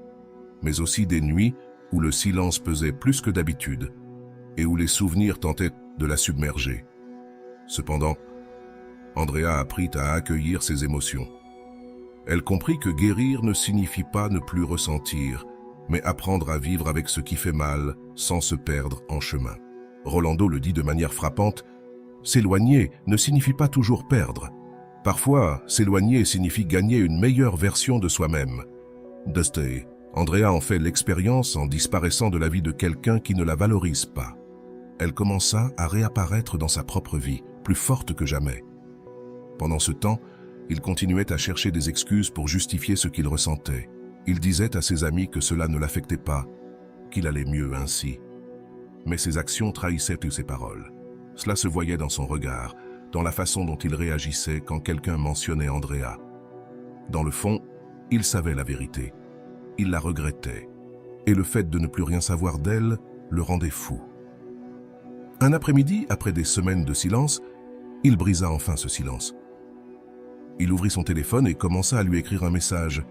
mais aussi des nuits où le silence pesait plus que d'habitude et où les souvenirs tentaient de la submerger. Cependant, Andrea apprit à accueillir ses émotions. Elle comprit que guérir ne signifie pas ne plus ressentir, mais apprendre à vivre avec ce qui fait mal sans se perdre en chemin. Rolando le dit de manière frappante, « S'éloigner ne signifie pas toujours perdre. Parfois, s'éloigner signifie gagner une meilleure version de soi-même. » Dusty, Andrea en fait l'expérience en disparaissant de la vie de quelqu'un qui ne la valorise pas. Elle commença à réapparaître dans sa propre vie, plus forte que jamais. Pendant ce temps, il continuait à chercher des excuses pour justifier ce qu'il ressentait. Il disait à ses amis que cela ne l'affectait pas, qu'il allait mieux ainsi. Mais ses actions trahissaient ses paroles. Cela se voyait dans son regard, dans la façon dont il réagissait quand quelqu'un mentionnait Andrea. Dans le fond, il savait la vérité. Il la regrettait. Et le fait de ne plus rien savoir d'elle le rendait fou. Un après-midi, après des semaines de silence, il brisa enfin ce silence. Il ouvrit son téléphone et commença à lui écrire un message.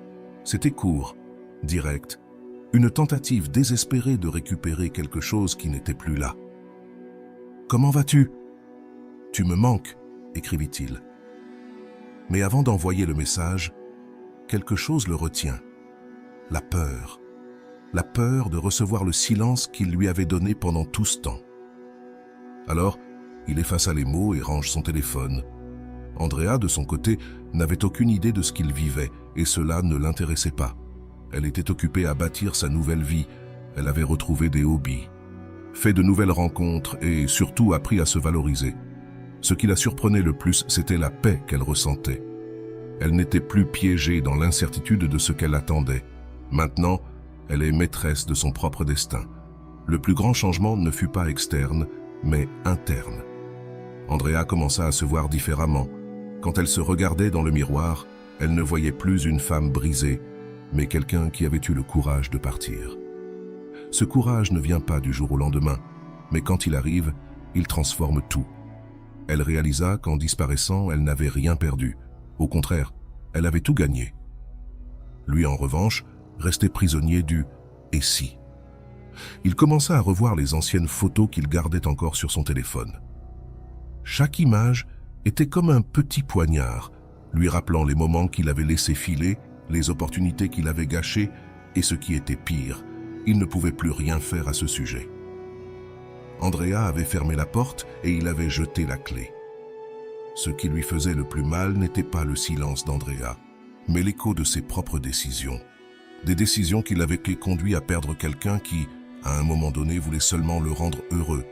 C'était court, direct, une tentative désespérée de récupérer quelque chose qui n'était plus là. « Comment vas-tu ? »« Tu me manques », écrivit-il. Mais avant d'envoyer le message, quelque chose le retient. La peur. La peur de recevoir le silence qu'il lui avait donné pendant tout ce temps. Alors, il effaça les mots et range son téléphone. Andrea, de son côté, n'avait aucune idée de ce qu'il vivait, et cela ne l'intéressait pas. Elle était occupée à bâtir sa nouvelle vie. Elle avait retrouvé des hobbies, fait de nouvelles rencontres et surtout appris à se valoriser. Ce qui la surprenait le plus, c'était la paix qu'elle ressentait. Elle n'était plus piégée dans l'incertitude de ce qu'elle attendait. Maintenant, elle est maîtresse de son propre destin. Le plus grand changement ne fut pas externe, mais interne. Andrea commença à se voir différemment. Quand elle se regardait dans le miroir, elle ne voyait plus une femme brisée, mais quelqu'un qui avait eu le courage de partir. Ce courage ne vient pas du jour au lendemain, mais quand il arrive, il transforme tout. Elle réalisa qu'en disparaissant, elle n'avait rien perdu. Au contraire, elle avait tout gagné. Lui, en revanche, restait prisonnier du « et si ». Il commença à revoir les anciennes photos qu'il gardait encore sur son téléphone. Chaque image était comme un petit poignard, lui rappelant les moments qu'il avait laissés filer, les opportunités qu'il avait gâchées et ce qui était pire, il ne pouvait plus rien faire à ce sujet. Andrea avait fermé la porte et il avait jeté la clé. Ce qui lui faisait le plus mal n'était pas le silence d'Andrea, mais l'écho de ses propres décisions. Des décisions qui l'avaient conduit à perdre quelqu'un qui, à un moment donné, voulait seulement le rendre heureux.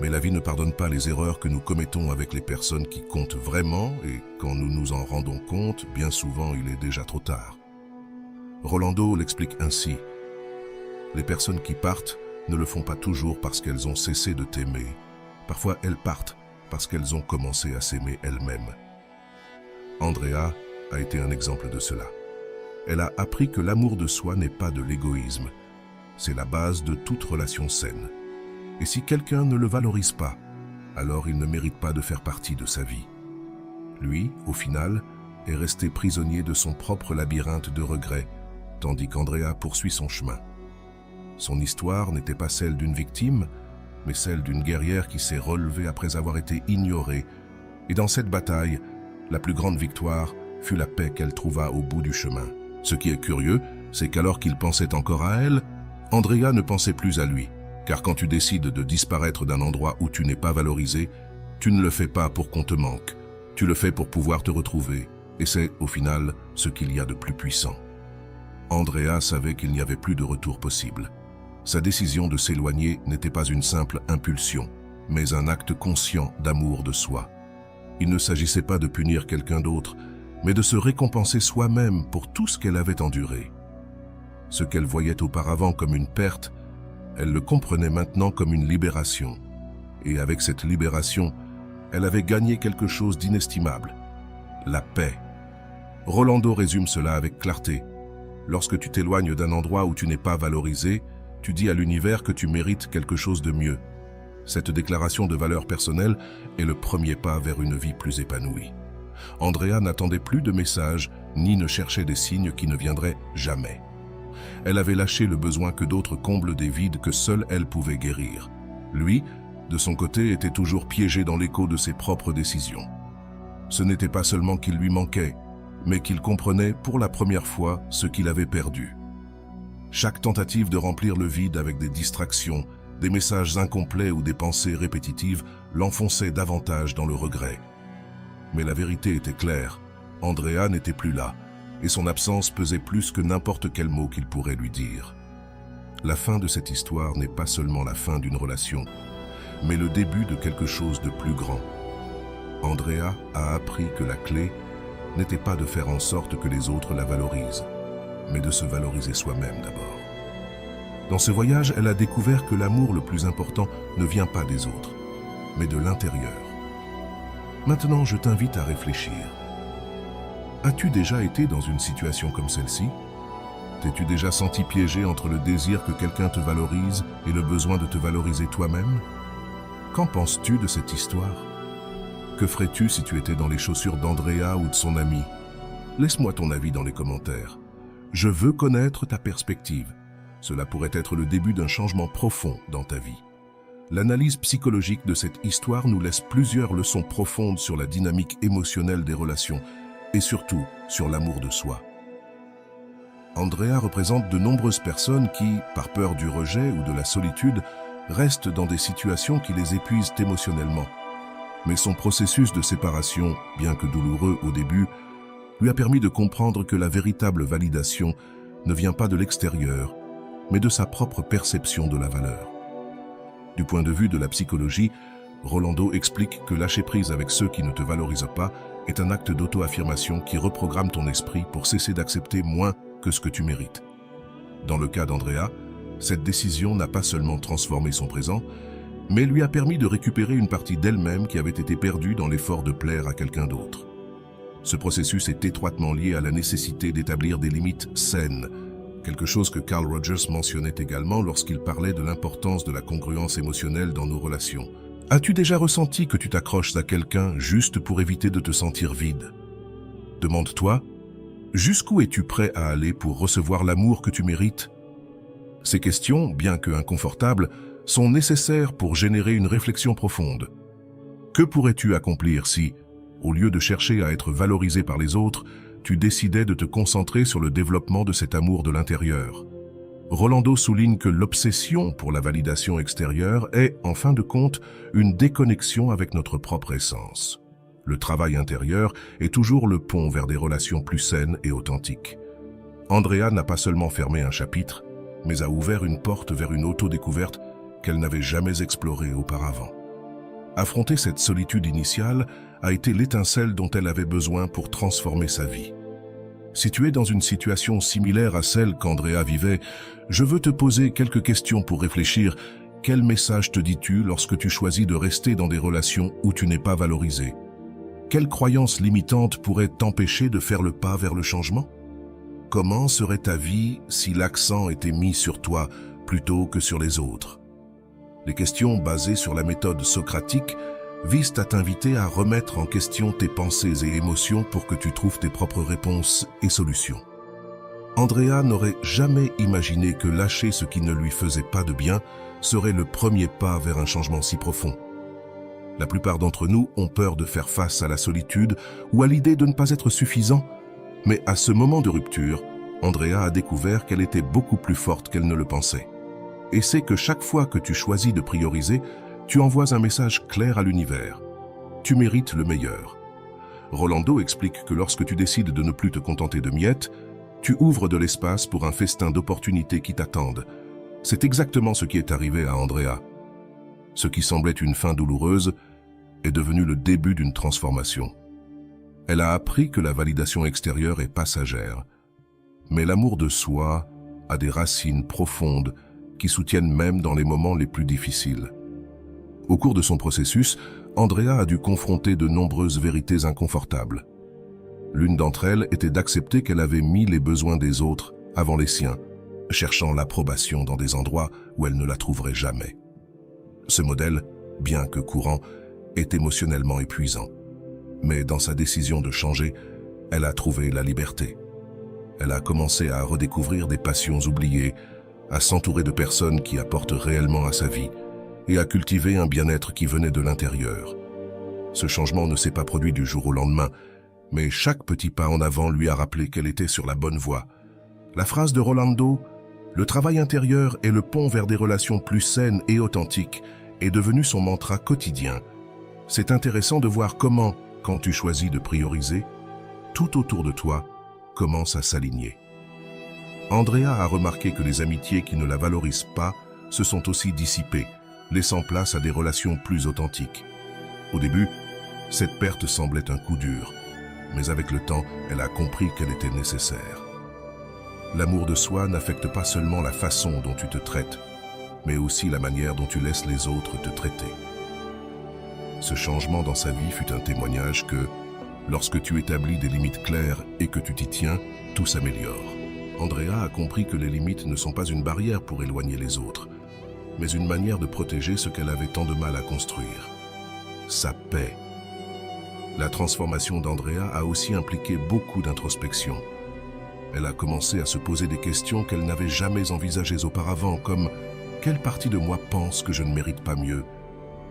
Mais la vie ne pardonne pas les erreurs que nous commettons avec les personnes qui comptent vraiment, et quand nous nous en rendons compte, bien souvent il est déjà trop tard. Rolando l'explique ainsi. Les personnes qui partent ne le font pas toujours parce qu'elles ont cessé de t'aimer. Parfois elles partent parce qu'elles ont commencé à s'aimer elles-mêmes. Andrea a été un exemple de cela. Elle a appris que l'amour de soi n'est pas de l'égoïsme. C'est la base de toute relation saine. Et si quelqu'un ne le valorise pas, alors il ne mérite pas de faire partie de sa vie. Lui, au final, est resté prisonnier de son propre labyrinthe de regrets, tandis qu'Andrea poursuit son chemin. Son histoire n'était pas celle d'une victime, mais celle d'une guerrière qui s'est relevée après avoir été ignorée. Et dans cette bataille, la plus grande victoire fut la paix qu'elle trouva au bout du chemin. Ce qui est curieux, c'est qu'alors qu'il pensait encore à elle, Andrea ne pensait plus à lui. Car quand tu décides de disparaître d'un endroit où tu n'es pas valorisé, tu ne le fais pas pour qu'on te manque. Tu le fais pour pouvoir te retrouver. Et c'est, au final, ce qu'il y a de plus puissant. Andrea savait qu'il n'y avait plus de retour possible. Sa décision de s'éloigner n'était pas une simple impulsion, mais un acte conscient d'amour de soi. Il ne s'agissait pas de punir quelqu'un d'autre, mais de se récompenser soi-même pour tout ce qu'elle avait enduré. Ce qu'elle voyait auparavant comme une perte, elle le comprenait maintenant comme une libération. Et avec cette libération, elle avait gagné quelque chose d'inestimable, la paix. Rolando résume cela avec clarté. Lorsque tu t'éloignes d'un endroit où tu n'es pas valorisé, tu dis à l'univers que tu mérites quelque chose de mieux. Cette déclaration de valeur personnelle est le premier pas vers une vie plus épanouie. Andrea n'attendait plus de messages, ni ne cherchait des signes qui ne viendraient jamais. Elle avait lâché le besoin que d'autres comblent des vides que seule elle pouvait guérir. Lui, de son côté, était toujours piégé dans l'écho de ses propres décisions. Ce n'était pas seulement qu'il lui manquait, mais qu'il comprenait pour la première fois ce qu'il avait perdu. Chaque tentative de remplir le vide avec des distractions, des messages incomplets ou des pensées répétitives l'enfonçait davantage dans le regret. Mais la vérité était claire, Andrea n'était plus là, et son absence pesait plus que n'importe quel mot qu'il pourrait lui dire. La fin de cette histoire n'est pas seulement la fin d'une relation, mais le début de quelque chose de plus grand. Andrea a appris que la clé n'était pas de faire en sorte que les autres la valorisent, mais de se valoriser soi-même d'abord. Dans ce voyage, elle a découvert que l'amour le plus important ne vient pas des autres, mais de l'intérieur. Maintenant, je t'invite à réfléchir. As-tu déjà été dans une situation comme celle-ci? T'es-tu déjà senti piégé entre le désir que quelqu'un te valorise et le besoin de te valoriser toi-même? Qu'en penses-tu de cette histoire? Que ferais-tu si tu étais dans les chaussures d'Andrea ou de son ami? Laisse-moi ton avis dans les commentaires. Je veux connaître ta perspective. Cela pourrait être le début d'un changement profond dans ta vie. L'analyse psychologique de cette histoire nous laisse plusieurs leçons profondes sur la dynamique émotionnelle des relations et surtout sur l'amour de soi. Andrea représente de nombreuses personnes qui, par peur du rejet ou de la solitude, restent dans des situations qui les épuisent émotionnellement. Mais son processus de séparation, bien que douloureux au début, lui a permis de comprendre que la véritable validation ne vient pas de l'extérieur, mais de sa propre perception de la valeur. Du point de vue de la psychologie, Rolando explique que lâcher prise avec ceux qui ne te valorisent pas est un acte d'auto-affirmation qui reprogramme ton esprit pour cesser d'accepter moins que ce que tu mérites. Dans le cas d'Andrea, cette décision n'a pas seulement transformé son présent, mais lui a permis de récupérer une partie d'elle-même qui avait été perdue dans l'effort de plaire à quelqu'un d'autre. Ce processus est étroitement lié à la nécessité d'établir des limites saines, quelque chose que Carl Rogers mentionnait également lorsqu'il parlait de l'importance de la congruence émotionnelle dans nos relations. As-tu déjà ressenti que tu t'accroches à quelqu'un juste pour éviter de te sentir vide? Demande-toi, jusqu'où es-tu prêt à aller pour recevoir l'amour que tu mérites? Ces questions, bien que inconfortables, sont nécessaires pour générer une réflexion profonde. Que pourrais-tu accomplir si, au lieu de chercher à être valorisé par les autres, tu décidais de te concentrer sur le développement de cet amour de l'intérieur? Rolando souligne que l'obsession pour la validation extérieure est, en fin de compte, une déconnexion avec notre propre essence. Le travail intérieur est toujours le pont vers des relations plus saines et authentiques. Andrea n'a pas seulement fermé un chapitre, mais a ouvert une porte vers une autodécouverte qu'elle n'avait jamais explorée auparavant. Affronter cette solitude initiale a été l'étincelle dont elle avait besoin pour transformer sa vie. Si tu es dans une situation similaire à celle qu'Andrea vivait, je veux te poser quelques questions pour réfléchir. Quel message te dis-tu lorsque tu choisis de rester dans des relations où tu n'es pas valorisé? Quelle croyance limitante pourrait t'empêcher de faire le pas vers le changement? Comment serait ta vie si l'accent était mis sur toi plutôt que sur les autres? Les questions basées sur la méthode socratique visent à t'inviter à remettre en question tes pensées et émotions pour que tu trouves tes propres réponses et solutions. Andrea n'aurait jamais imaginé que lâcher ce qui ne lui faisait pas de bien serait le premier pas vers un changement si profond. La plupart d'entre nous ont peur de faire face à la solitude ou à l'idée de ne pas être suffisant, mais à ce moment de rupture, Andrea a découvert qu'elle était beaucoup plus forte qu'elle ne le pensait. Et c'est que chaque fois que tu choisis de prioriser, tu envoies un message clair à l'univers. Tu mérites le meilleur. Rolando explique que lorsque tu décides de ne plus te contenter de miettes, tu ouvres de l'espace pour un festin d'opportunités qui t'attendent. C'est exactement ce qui est arrivé à Andrea. Ce qui semblait une fin douloureuse est devenu le début d'une transformation. Elle a appris que la validation extérieure est passagère. Mais l'amour de soi a des racines profondes qui soutiennent même dans les moments les plus difficiles. Au cours de son processus, Andrea a dû confronter de nombreuses vérités inconfortables. L'une d'entre elles était d'accepter qu'elle avait mis les besoins des autres avant les siens, cherchant l'approbation dans des endroits où elle ne la trouverait jamais. Ce modèle, bien que courant, est émotionnellement épuisant. Mais dans sa décision de changer, elle a trouvé la liberté. Elle a commencé à redécouvrir des passions oubliées, à s'entourer de personnes qui apportent réellement à sa vie et à cultiver un bien-être qui venait de l'intérieur. Ce changement ne s'est pas produit du jour au lendemain, mais chaque petit pas en avant lui a rappelé qu'elle était sur la bonne voie. La phrase de Rolando, « Le travail intérieur est le pont vers des relations plus saines et authentiques » est devenu son mantra quotidien. C'est intéressant de voir comment, quand tu choisis de prioriser, tout autour de toi commence à s'aligner. Andrea a remarqué que les amitiés qui ne la valorisent pas se sont aussi dissipées, laissant place à des relations plus authentiques. Au début, cette perte semblait un coup dur, mais avec le temps, elle a compris qu'elle était nécessaire. L'amour de soi n'affecte pas seulement la façon dont tu te traites, mais aussi la manière dont tu laisses les autres te traiter. Ce changement dans sa vie fut un témoignage que, lorsque tu établis des limites claires et que tu t'y tiens, tout s'améliore. Andrea a compris que les limites ne sont pas une barrière pour éloigner les autres, mais une manière de protéger ce qu'elle avait tant de mal à construire. Sa paix. La transformation d'Andrea a aussi impliqué beaucoup d'introspection. Elle a commencé à se poser des questions qu'elle n'avait jamais envisagées auparavant, comme « Quelle partie de moi pense que je ne mérite pas mieux ?»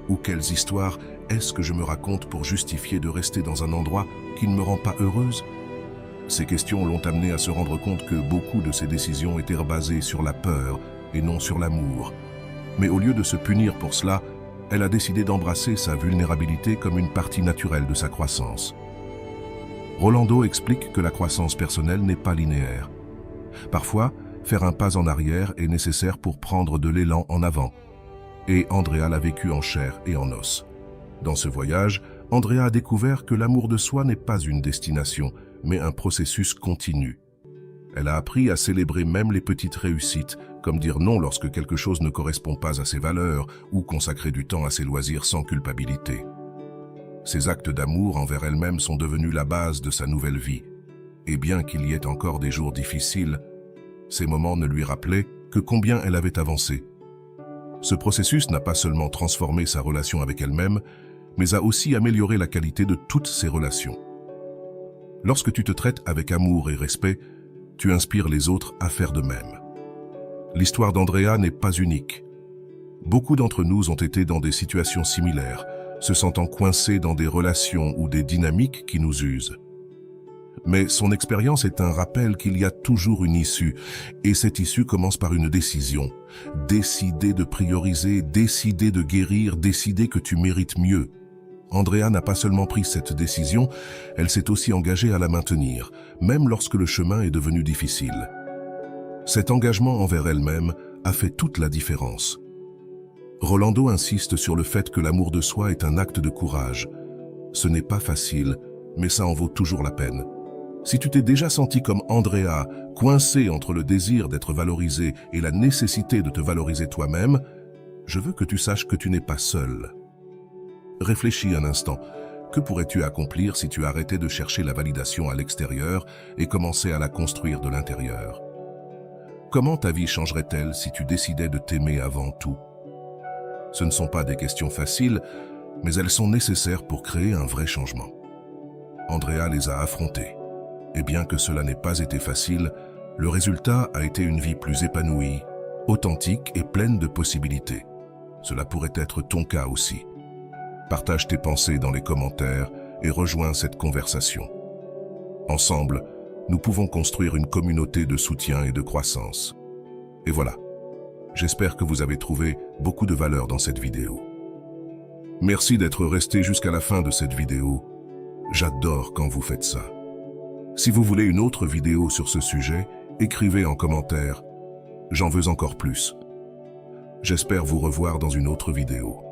ou « Quelles histoires est-ce que je me raconte pour justifier de rester dans un endroit qui ne me rend pas heureuse ?» Ces questions l'ont amenée à se rendre compte que beaucoup de ses décisions étaient basées sur la peur et non sur l'amour. Mais au lieu de se punir pour cela, elle a décidé d'embrasser sa vulnérabilité comme une partie naturelle de sa croissance. Rolando explique que la croissance personnelle n'est pas linéaire. Parfois, faire un pas en arrière est nécessaire pour prendre de l'élan en avant. Et Andrea l'a vécu en chair et en os. Dans ce voyage, Andrea a découvert que l'amour de soi n'est pas une destination, mais un processus continu. Elle a appris à célébrer même les petites réussites, comme dire non lorsque quelque chose ne correspond pas à ses valeurs ou consacrer du temps à ses loisirs sans culpabilité. Ces actes d'amour envers elle-même sont devenus la base de sa nouvelle vie. Et bien qu'il y ait encore des jours difficiles, ces moments ne lui rappelaient que combien elle avait avancé. Ce processus n'a pas seulement transformé sa relation avec elle-même, mais a aussi amélioré la qualité de toutes ses relations. Lorsque tu te traites avec amour et respect, tu inspires les autres à faire de même. L'histoire d'Andrea n'est pas unique. Beaucoup d'entre nous ont été dans des situations similaires, se sentant coincés dans des relations ou des dynamiques qui nous usent. Mais son expérience est un rappel qu'il y a toujours une issue, et cette issue commence par une décision. Décider de prioriser, décider de guérir, décider que tu mérites mieux. Andrea n'a pas seulement pris cette décision, elle s'est aussi engagée à la maintenir, même lorsque le chemin est devenu difficile. Cet engagement envers elle-même a fait toute la différence. Rolando insiste sur le fait que l'amour de soi est un acte de courage. Ce n'est pas facile, mais ça en vaut toujours la peine. Si tu t'es déjà senti comme Andrea, coincé entre le désir d'être valorisé et la nécessité de te valoriser toi-même, je veux que tu saches que tu n'es pas seul. Réfléchis un instant. Que pourrais-tu accomplir si tu arrêtais de chercher la validation à l'extérieur et commençais à la construire de l'intérieur? Comment ta vie changerait-elle si tu décidais de t'aimer avant tout? Ce ne sont pas des questions faciles, mais elles sont nécessaires pour créer un vrai changement. Andrea les a affrontées. Et bien que cela n'ait pas été facile, le résultat a été une vie plus épanouie, authentique et pleine de possibilités. Cela pourrait être ton cas aussi. Partage tes pensées dans les commentaires et rejoins cette conversation. Ensemble, nous pouvons construire une communauté de soutien et de croissance. Et voilà, j'espère que vous avez trouvé beaucoup de valeur dans cette vidéo. Merci d'être resté jusqu'à la fin de cette vidéo. J'adore quand vous faites ça. Si vous voulez une autre vidéo sur ce sujet, écrivez en commentaire. J'en veux encore plus. J'espère vous revoir dans une autre vidéo.